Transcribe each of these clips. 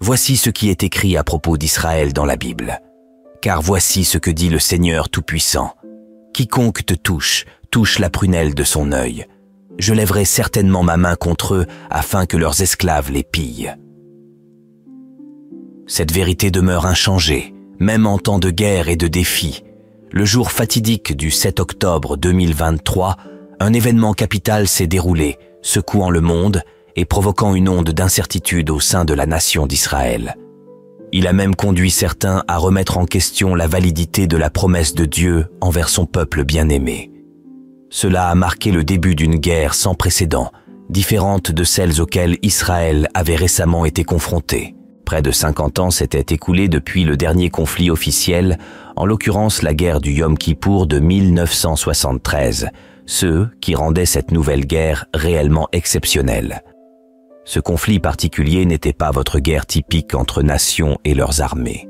Voici ce qui est écrit à propos d'Israël dans la Bible. Car voici ce que dit le Seigneur Tout-Puissant. Quiconque te touche, touche la prunelle de son œil. Je lèverai certainement ma main contre eux afin que leurs esclaves les pillent. Cette vérité demeure inchangée, même en temps de guerre et de défi. Le jour fatidique du 7 octobre 2023, un événement capital s'est déroulé, secouant le monde et provoquant une onde d'incertitude au sein de la nation d'Israël. Il a même conduit certains à remettre en question la validité de la promesse de Dieu envers son peuple bien-aimé. Cela a marqué le début d'une guerre sans précédent, différente de celles auxquelles Israël avait récemment été confronté. Près de 50 ans s'étaient écoulés depuis le dernier conflit officiel, en l'occurrence la guerre du Yom Kippour de 1973, ce qui rendait cette nouvelle guerre réellement exceptionnelle. Ce conflit particulier n'était pas votre guerre typique entre nations et leurs armées.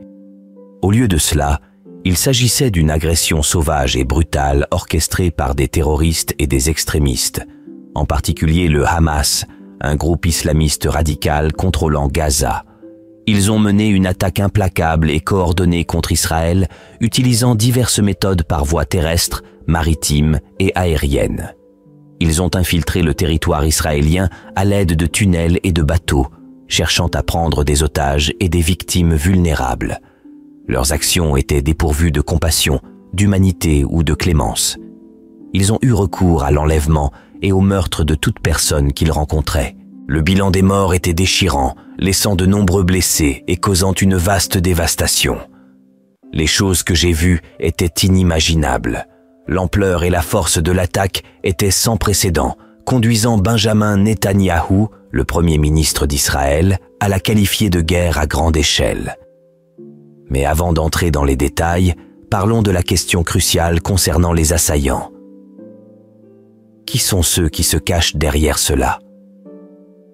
Au lieu de cela, il s'agissait d'une agression sauvage et brutale orchestrée par des terroristes et des extrémistes, en particulier le Hamas, un groupe islamiste radical contrôlant Gaza. Ils ont mené une attaque implacable et coordonnée contre Israël, utilisant diverses méthodes par voie terrestre, maritime et aérienne. Ils ont infiltré le territoire israélien à l'aide de tunnels et de bateaux, cherchant à prendre des otages et des victimes vulnérables. Leurs actions étaient dépourvues de compassion, d'humanité ou de clémence. Ils ont eu recours à l'enlèvement et au meurtre de toute personne qu'ils rencontraient. Le bilan des morts était déchirant, laissant de nombreux blessés et causant une vaste dévastation. Les choses que j'ai vues étaient inimaginables. L'ampleur et la force de l'attaque étaient sans précédent, conduisant Benjamin Netanyahou, le premier ministre d'Israël, à la qualifier de guerre à grande échelle. Mais avant d'entrer dans les détails, parlons de la question cruciale concernant les assaillants. Qui sont ceux qui se cachent derrière cela?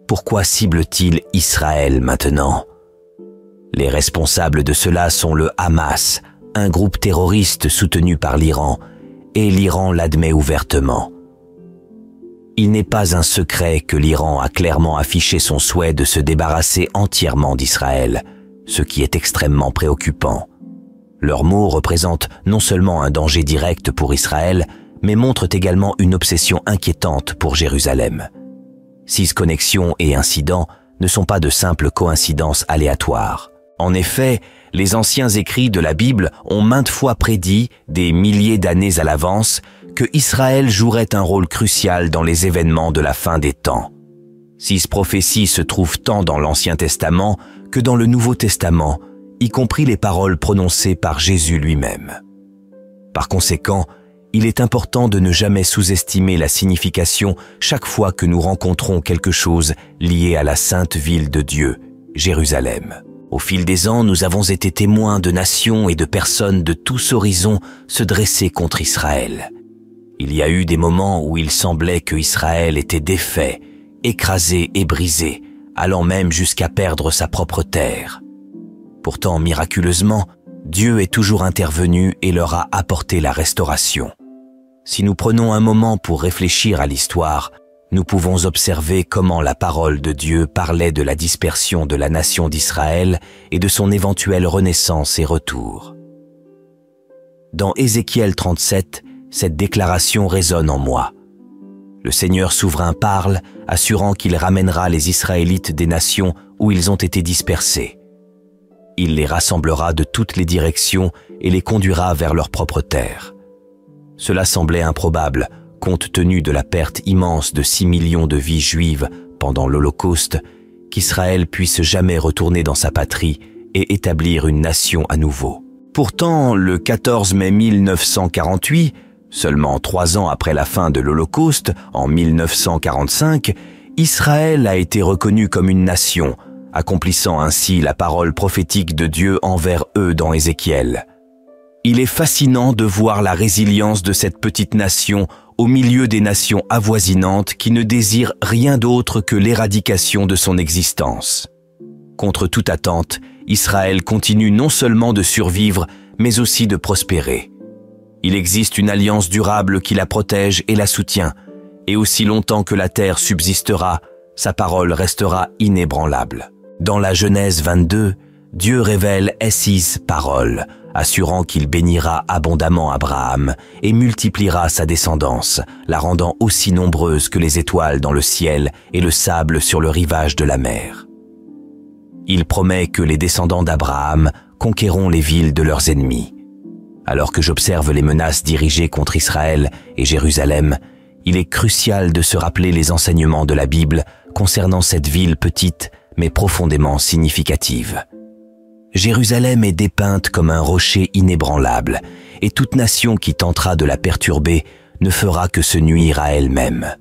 Pourquoi cible-t-il Israël maintenant? Les responsables de cela sont le Hamas, un groupe terroriste soutenu par l'Iran, et l'Iran l'admet ouvertement. Il n'est pas un secret que l'Iran a clairement affiché son souhait de se débarrasser entièrement d'Israël, ce qui est extrêmement préoccupant. Leurs mots représentent non seulement un danger direct pour Israël, mais montrent également une obsession inquiétante pour Jérusalem. Cisconnexion et incidents ne sont pas de simples coïncidences aléatoires. En effet, les anciens écrits de la Bible ont maintes fois prédit, des milliers d'années à l'avance, que Israël jouerait un rôle crucial dans les événements de la fin des temps. Ces prophéties se trouvent tant dans l'Ancien Testament que dans le Nouveau Testament, y compris les paroles prononcées par Jésus lui-même. Par conséquent, il est important de ne jamais sous-estimer la signification chaque fois que nous rencontrons quelque chose lié à la sainte ville de Dieu, Jérusalem. Au fil des ans, nous avons été témoins de nations et de personnes de tous horizons se dresser contre Israël. Il y a eu des moments où il semblait que Israël était défait, écrasé et brisé, allant même jusqu'à perdre sa propre terre. Pourtant, miraculeusement, Dieu est toujours intervenu et leur a apporté la restauration. Si nous prenons un moment pour réfléchir à l'histoire, nous pouvons observer comment la parole de Dieu parlait de la dispersion de la nation d'Israël et de son éventuelle renaissance et retour. Dans Ézéchiel 37, cette déclaration résonne en moi. Le Seigneur souverain parle, assurant qu'il ramènera les Israélites des nations où ils ont été dispersés. Il les rassemblera de toutes les directions et les conduira vers leur propre terre. Cela semblait improbable, compte tenu de la perte immense de 6 millions de vies juives pendant l'Holocauste, qu'Israël puisse jamais retourner dans sa patrie et établir une nation à nouveau. Pourtant, le 14 mai 1948, seulement 3 ans après la fin de l'Holocauste, en 1945, Israël a été reconnu comme une nation, accomplissant ainsi la parole prophétique de Dieu envers eux dans Ézéchiel. Il est fascinant de voir la résilience de cette petite nation au milieu des nations avoisinantes qui ne désirent rien d'autre que l'éradication de son existence. Contre toute attente, Israël continue non seulement de survivre, mais aussi de prospérer. Il existe une alliance durable qui la protège et la soutient, et aussi longtemps que la terre subsistera, sa parole restera inébranlable. Dans la Genèse 22, Dieu révèle ces paroles, assurant qu'il bénira abondamment Abraham et multipliera sa descendance, la rendant aussi nombreuse que les étoiles dans le ciel et le sable sur le rivage de la mer. Il promet que les descendants d'Abraham conquerront les villes de leurs ennemis. Alors que j'observe les menaces dirigées contre Israël et Jérusalem, il est crucial de se rappeler les enseignements de la Bible concernant cette ville petite mais profondément significative. Jérusalem est dépeinte comme un rocher inébranlable, et toute nation qui tentera de la perturber ne fera que se nuire à elle-même.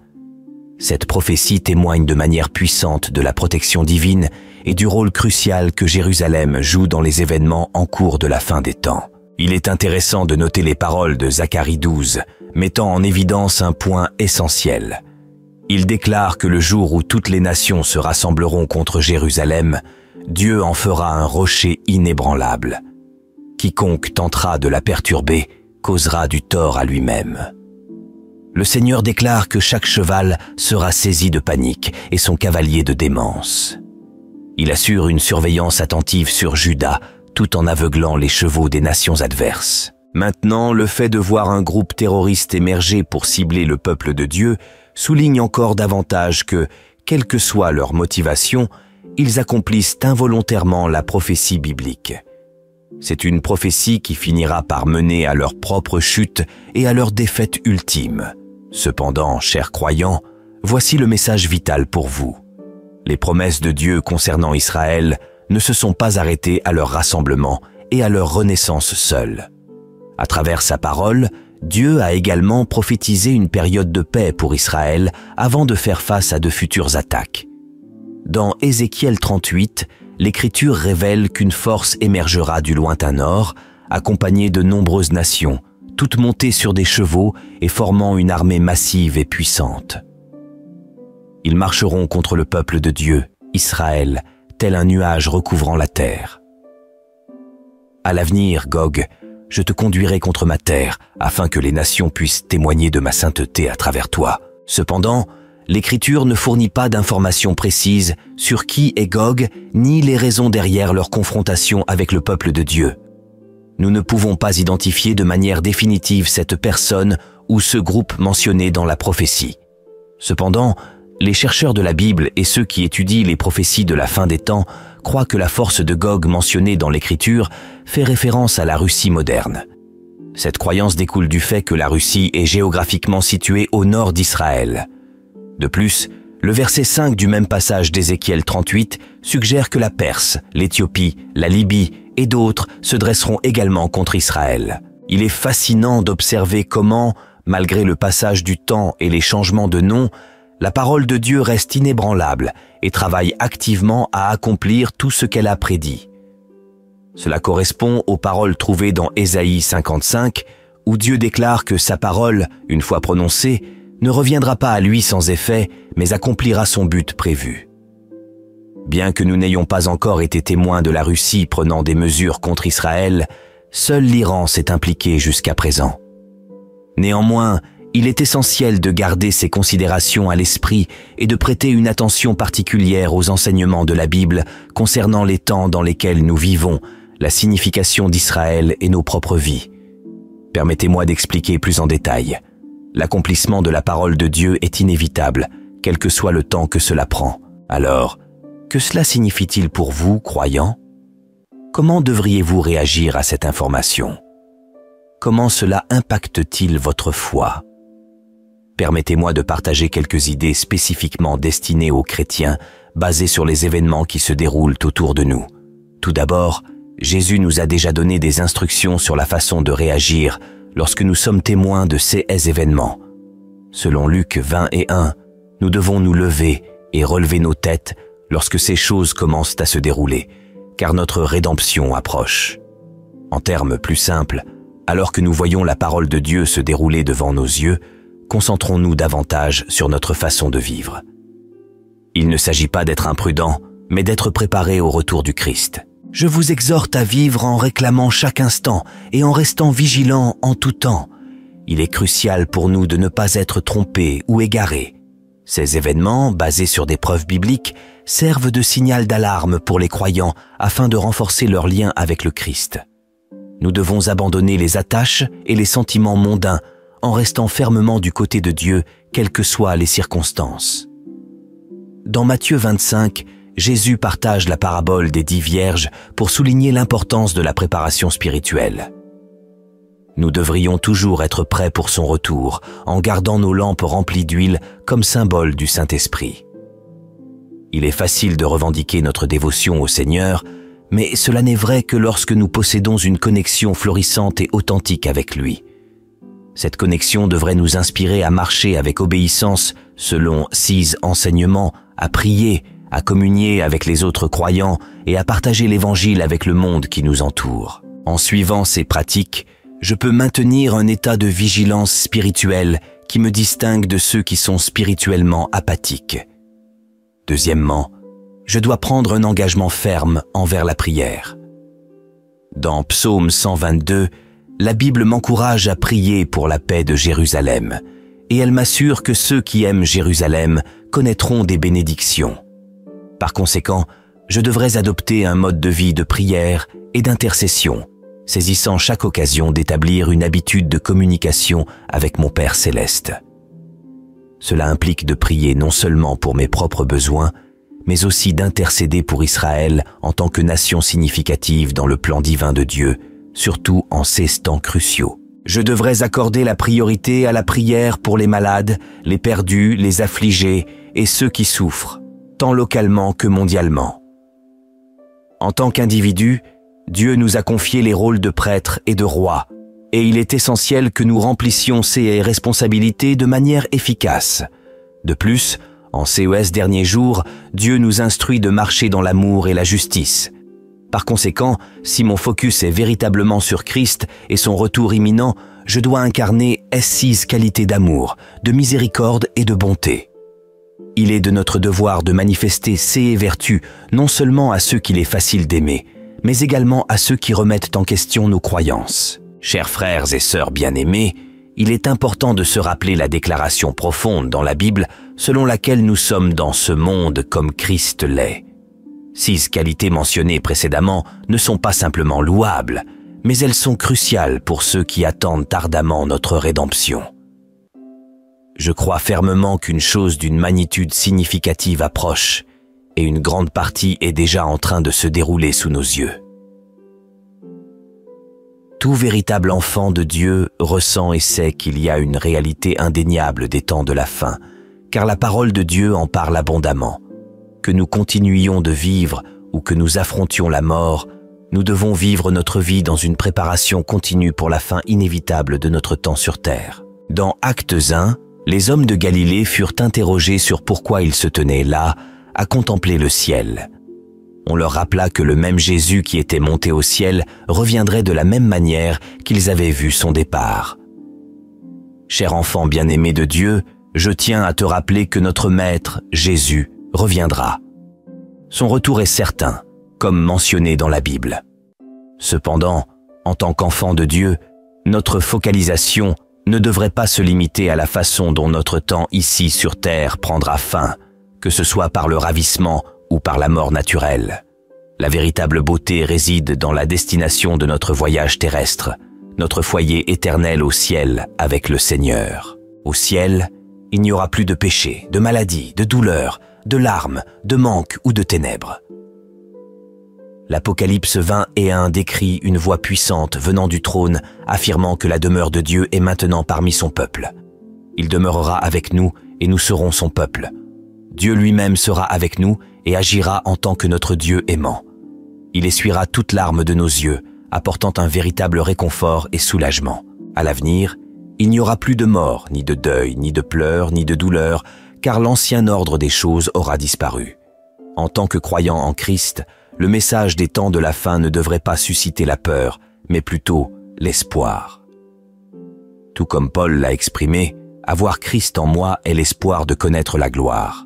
Cette prophétie témoigne de manière puissante de la protection divine et du rôle crucial que Jérusalem joue dans les événements en cours de la fin des temps. Il est intéressant de noter les paroles de Zacharie 12, mettant en évidence un point essentiel. Il déclare que le jour où toutes les nations se rassembleront contre Jérusalem, Dieu en fera un rocher inébranlable. Quiconque tentera de la perturber causera du tort à lui-même. Le Seigneur déclare que chaque cheval sera saisi de panique et son cavalier de démence. Il assure une surveillance attentive sur Juda, tout en aveuglant les chevaux des nations adverses. Maintenant, le fait de voir un groupe terroriste émerger pour cibler le peuple de Dieu souligne encore davantage que, quelle que soit leur motivation, ils accomplissent involontairement la prophétie biblique. C'est une prophétie qui finira par mener à leur propre chute et à leur défaite ultime. Cependant, chers croyants, voici le message vital pour vous. Les promesses de Dieu concernant Israël ne se sont pas arrêtées à leur rassemblement et à leur renaissance seule. À travers sa parole, Dieu a également prophétisé une période de paix pour Israël avant de faire face à de futures attaques. Dans Ézéchiel 38, l'Écriture révèle qu'une force émergera du lointain nord, accompagnée de nombreuses nations, toutes montées sur des chevaux et formant une armée massive et puissante. Ils marcheront contre le peuple de Dieu, Israël, tel un nuage recouvrant la terre. À l'avenir, Gog, je te conduirai contre ma terre, afin que les nations puissent témoigner de ma sainteté à travers toi. Cependant, l'Écriture ne fournit pas d'informations précises sur qui est Gog, ni les raisons derrière leur confrontation avec le peuple de Dieu. Nous ne pouvons pas identifier de manière définitive cette personne ou ce groupe mentionné dans la prophétie. Cependant, les chercheurs de la Bible et ceux qui étudient les prophéties de la fin des temps croient que la force de Gog mentionnée dans l'Écriture fait référence à la Russie moderne. Cette croyance découle du fait que la Russie est géographiquement située au nord d'Israël. De plus, le verset 5 du même passage d'Ézéchiel 38 suggère que la Perse, l'Éthiopie, la Libye et d'autres se dresseront également contre Israël. Il est fascinant d'observer comment, malgré le passage du temps et les changements de nom, la parole de Dieu reste inébranlable et travaille activement à accomplir tout ce qu'elle a prédit. Cela correspond aux paroles trouvées dans Ésaïe 55, où Dieu déclare que sa parole, une fois prononcée, ne reviendra pas à lui sans effet, mais accomplira son but prévu. Bien que nous n'ayons pas encore été témoins de la Russie prenant des mesures contre Israël, seul l'Iran s'est impliqué jusqu'à présent. Néanmoins, il est essentiel de garder ces considérations à l'esprit et de prêter une attention particulière aux enseignements de la Bible concernant les temps dans lesquels nous vivons, la signification d'Israël et nos propres vies. Permettez-moi d'expliquer plus en détail. L'accomplissement de la parole de Dieu est inévitable, quel que soit le temps que cela prend. Alors, que cela signifie-t-il pour vous, croyants? Comment devriez-vous réagir à cette information? Comment cela impacte-t-il votre foi? Permettez-moi de partager quelques idées spécifiquement destinées aux chrétiens, basées sur les événements qui se déroulent autour de nous. Tout d'abord, Jésus nous a déjà donné des instructions sur la façon de réagir lorsque nous sommes témoins de ces événements. Selon Luc 20:1, nous devons nous lever et relever nos têtes lorsque ces choses commencent à se dérouler, car notre rédemption approche. En termes plus simples, alors que nous voyons la parole de Dieu se dérouler devant nos yeux, concentrons-nous davantage sur notre façon de vivre. Il ne s'agit pas d'être imprudent, mais d'être préparé au retour du Christ. Je vous exhorte à vivre en réclamant chaque instant et en restant vigilant en tout temps. Il est crucial pour nous de ne pas être trompés ou égarés. Ces événements, basés sur des preuves bibliques, servent de signal d'alarme pour les croyants afin de renforcer leur lien avec le Christ. Nous devons abandonner les attaches et les sentiments mondains en restant fermement du côté de Dieu, quelles que soient les circonstances. Dans Matthieu 25, Jésus partage la parabole des 10 vierges pour souligner l'importance de la préparation spirituelle. Nous devrions toujours être prêts pour son retour, en gardant nos lampes remplies d'huile comme symbole du Saint-Esprit. Il est facile de revendiquer notre dévotion au Seigneur, mais cela n'est vrai que lorsque nous possédons une connexion florissante et authentique avec lui. Cette connexion devrait nous inspirer à marcher avec obéissance selon 6 enseignements, à prier, à communier avec les autres croyants et à partager l'Évangile avec le monde qui nous entoure. En suivant ces pratiques, je peux maintenir un état de vigilance spirituelle qui me distingue de ceux qui sont spirituellement apathiques. Deuxièmement, je dois prendre un engagement ferme envers la prière. Dans Psaume 122, la Bible m'encourage à prier pour la paix de Jérusalem, et elle m'assure que ceux qui aiment Jérusalem connaîtront des bénédictions. Par conséquent, je devrais adopter un mode de vie de prière et d'intercession, saisissant chaque occasion d'établir une habitude de communication avec mon Père céleste. Cela implique de prier non seulement pour mes propres besoins, mais aussi d'intercéder pour Israël en tant que nation significative dans le plan divin de Dieu, surtout en ces temps cruciaux. Je devrais accorder la priorité à la prière pour les malades, les perdus, les affligés et ceux qui souffrent, tant localement que mondialement. En tant qu'individus, Dieu nous a confié les rôles de prêtres et de rois, et il est essentiel que nous remplissions ces responsabilités de manière efficace. De plus, en ces derniers jours, Dieu nous instruit de marcher dans l'amour et la justice. Par conséquent, si mon focus est véritablement sur Christ et son retour imminent, je dois incarner 6 qualités d'amour, de miséricorde et de bonté. Il est de notre devoir de manifester ces vertus non seulement à ceux qu'il est facile d'aimer, mais également à ceux qui remettent en question nos croyances. Chers frères et sœurs bien-aimés, il est important de se rappeler la déclaration profonde dans la Bible selon laquelle nous sommes dans ce monde comme Christ l'est. 6 qualités mentionnées précédemment ne sont pas simplement louables, mais elles sont cruciales pour ceux qui attendent ardemment notre rédemption. Je crois fermement qu'une chose d'une magnitude significative approche, et une grande partie est déjà en train de se dérouler sous nos yeux. Tout véritable enfant de Dieu ressent et sait qu'il y a une réalité indéniable des temps de la fin, car la parole de Dieu en parle abondamment. Que nous continuions de vivre ou que nous affrontions la mort, nous devons vivre notre vie dans une préparation continue pour la fin inévitable de notre temps sur terre. Dans Actes 1, les hommes de Galilée furent interrogés sur pourquoi ils se tenaient là, à contempler le ciel. On leur rappela que le même Jésus qui était monté au ciel reviendrait de la même manière qu'ils avaient vu son départ. Cher enfant bien-aimé de Dieu, je tiens à te rappeler que notre Maître, Jésus, reviendra. Son retour est certain, comme mentionné dans la Bible. Cependant, en tant qu'enfant de Dieu, notre focalisation ne devrait pas se limiter à la façon dont notre temps ici sur terre prendra fin, que ce soit par le ravissement ou par la mort naturelle. La véritable beauté réside dans la destination de notre voyage terrestre, notre foyer éternel au ciel avec le Seigneur. Au ciel, il n'y aura plus de péché, de maladie, de douleur, de larmes, de manque ou de ténèbres. L'Apocalypse 20:1 décrit une voix puissante venant du trône, affirmant que la demeure de Dieu est maintenant parmi son peuple. Il demeurera avec nous et nous serons son peuple. Dieu lui-même sera avec nous et agira en tant que notre Dieu aimant. Il essuiera toute larme de nos yeux, apportant un véritable réconfort et soulagement. À l'avenir, il n'y aura plus de mort, ni de deuil, ni de pleurs, ni de douleur, car l'ancien ordre des choses aura disparu. En tant que croyant en Christ, le message des temps de la fin ne devrait pas susciter la peur, mais plutôt l'espoir. Tout comme Paul l'a exprimé, avoir Christ en moi est l'espoir de connaître la gloire.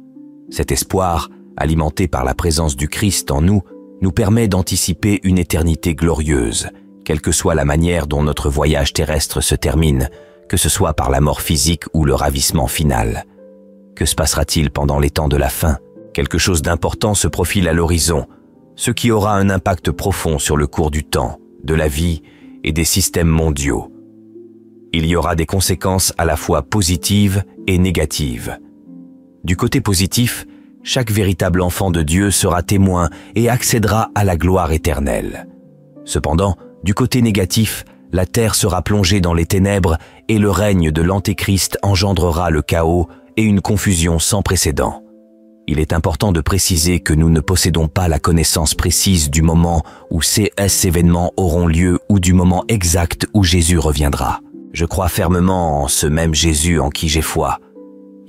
Cet espoir, alimenté par la présence du Christ en nous, nous permet d'anticiper une éternité glorieuse, quelle que soit la manière dont notre voyage terrestre se termine, que ce soit par la mort physique ou le ravissement final. Que se passera-t-il pendant les temps de la fin? Quelque chose d'important se profile à l'horizon, ce qui aura un impact profond sur le cours du temps, de la vie et des systèmes mondiaux. Il y aura des conséquences à la fois positives et négatives. Du côté positif, chaque véritable enfant de Dieu sera témoin et accédera à la gloire éternelle. Cependant, du côté négatif, la terre sera plongée dans les ténèbres et le règne de l'Antéchrist engendrera le chaos et une confusion sans précédent. Il est important de préciser que nous ne possédons pas la connaissance précise du moment où ces événements auront lieu ou du moment exact où Jésus reviendra. Je crois fermement en ce même Jésus en qui j'ai foi.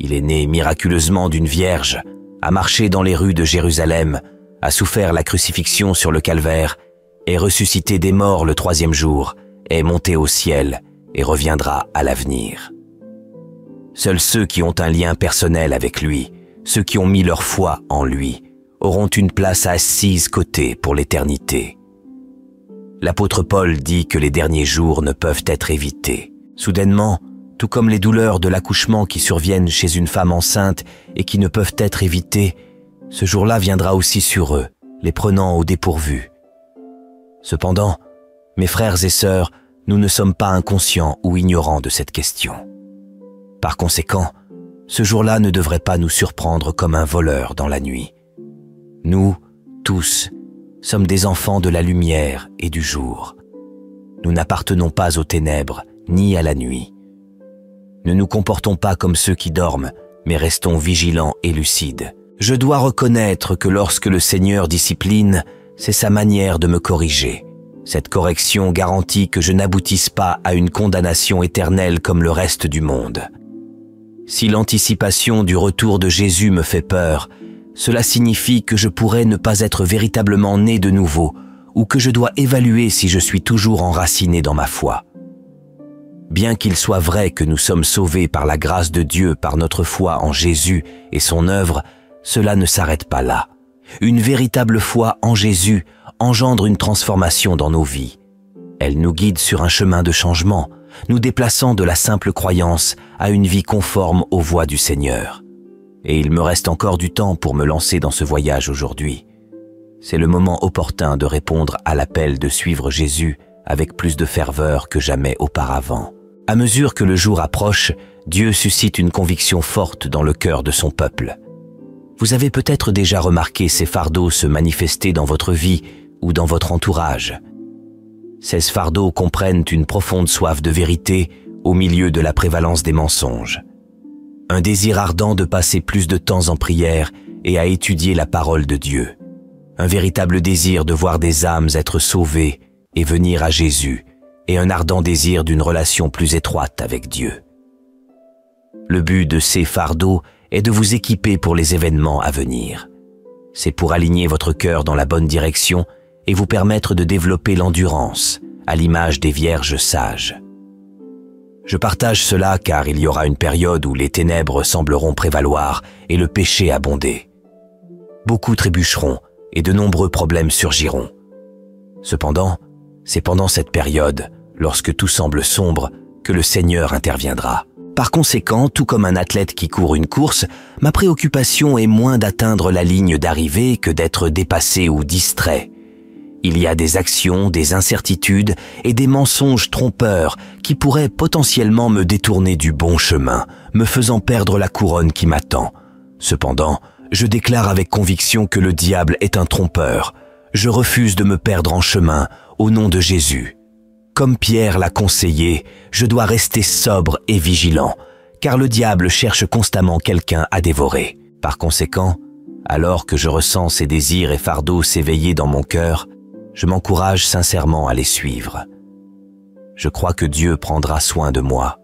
Il est né miraculeusement d'une vierge, a marché dans les rues de Jérusalem, a souffert la crucifixion sur le calvaire, est ressuscité des morts le 3e jour, est monté au ciel et reviendra à l'avenir. Seuls ceux qui ont un lien personnel avec lui, ceux qui ont mis leur foi en lui, auront une place assise côté pour l'éternité. L'apôtre Paul dit que les derniers jours ne peuvent être évités. Soudainement, tout comme les douleurs de l'accouchement qui surviennent chez une femme enceinte et qui ne peuvent être évitées, ce jour-là viendra aussi sur eux, les prenant au dépourvu. Cependant, mes frères et sœurs, nous ne sommes pas inconscients ou ignorants de cette question. Par conséquent, ce jour-là ne devrait pas nous surprendre comme un voleur dans la nuit. Nous, tous, sommes des enfants de la lumière et du jour. Nous n'appartenons pas aux ténèbres ni à la nuit. Ne nous comportons pas comme ceux qui dorment, mais restons vigilants et lucides. Je dois reconnaître que lorsque le Seigneur discipline, c'est sa manière de me corriger. Cette correction garantit que je n'aboutisse pas à une condamnation éternelle comme le reste du monde. Si l'anticipation du retour de Jésus me fait peur, cela signifie que je pourrais ne pas être véritablement né de nouveau ou que je dois évaluer si je suis toujours enraciné dans ma foi. Bien qu'il soit vrai que nous sommes sauvés par la grâce de Dieu par notre foi en Jésus et son œuvre, cela ne s'arrête pas là. Une véritable foi en Jésus engendre une transformation dans nos vies. Elle nous guide sur un chemin de changement, nous déplaçant de la simple croyance à une vie conforme aux voies du Seigneur. Et il me reste encore du temps pour me lancer dans ce voyage aujourd'hui. C'est le moment opportun de répondre à l'appel de suivre Jésus avec plus de ferveur que jamais auparavant. À mesure que le jour approche, Dieu suscite une conviction forte dans le cœur de son peuple. Vous avez peut-être déjà remarqué ces fardeaux se manifester dans votre vie ou dans votre entourage. Ces fardeaux comprennent une profonde soif de vérité au milieu de la prévalence des mensonges. Un désir ardent de passer plus de temps en prière et à étudier la parole de Dieu. Un véritable désir de voir des âmes être sauvées et venir à Jésus, et un ardent désir d'une relation plus étroite avec Dieu. Le but de ces fardeaux est de vous équiper pour les événements à venir. C'est pour aligner votre cœur dans la bonne direction et vous permettre de développer l'endurance, à l'image des vierges sages. Je partage cela car il y aura une période où les ténèbres sembleront prévaloir et le péché abonder. Beaucoup trébucheront et de nombreux problèmes surgiront. Cependant, c'est pendant cette période, lorsque tout semble sombre, que le Seigneur interviendra. Par conséquent, tout comme un athlète qui court une course, ma préoccupation est moins d'atteindre la ligne d'arrivée que d'être dépassé ou distrait. Il y a des actions, des incertitudes et des mensonges trompeurs qui pourraient potentiellement me détourner du bon chemin, me faisant perdre la couronne qui m'attend. Cependant, je déclare avec conviction que le diable est un trompeur. Je refuse de me perdre en chemin au nom de Jésus. Comme Pierre l'a conseillé, je dois rester sobre et vigilant, car le diable cherche constamment quelqu'un à dévorer. Par conséquent, alors que je ressens ces désirs et fardeaux s'éveiller dans mon cœur, je m'encourage sincèrement à les suivre. Je crois que Dieu prendra soin de moi.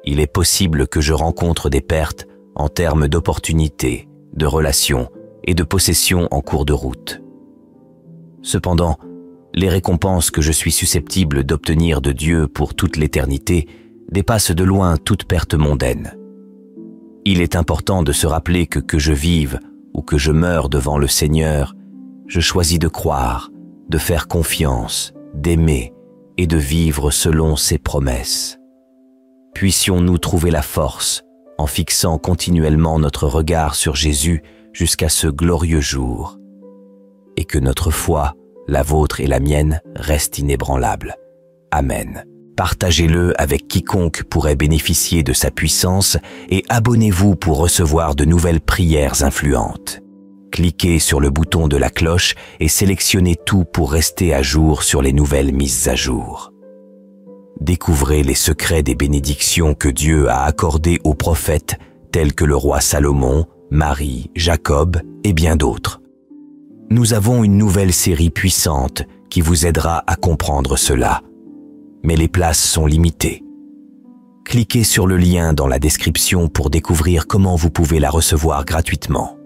Il est possible que je rencontre des pertes en termes d'opportunités, de relations et de possessions en cours de route. Cependant, les récompenses que je suis susceptible d'obtenir de Dieu pour toute l'éternité dépassent de loin toute perte mondaine. Il est important de se rappeler que je vive ou que je meure devant le Seigneur, je choisis de croire, de faire confiance, d'aimer et de vivre selon ses promesses. Puissions-nous trouver la force, en fixant continuellement notre regard sur Jésus, jusqu'à ce glorieux jour. Et que notre foi, la vôtre et la mienne, reste inébranlable. Amen. Partagez-le avec quiconque pourrait bénéficier de sa puissance et abonnez-vous pour recevoir de nouvelles prières influentes. Cliquez sur le bouton de la cloche et sélectionnez tout pour rester à jour sur les nouvelles mises à jour. Découvrez les secrets des bénédictions que Dieu a accordées aux prophètes tels que le roi Salomon, Marie, Jacob et bien d'autres. Nous avons une nouvelle série puissante qui vous aidera à comprendre cela. Mais les places sont limitées. Cliquez sur le lien dans la description pour découvrir comment vous pouvez la recevoir gratuitement.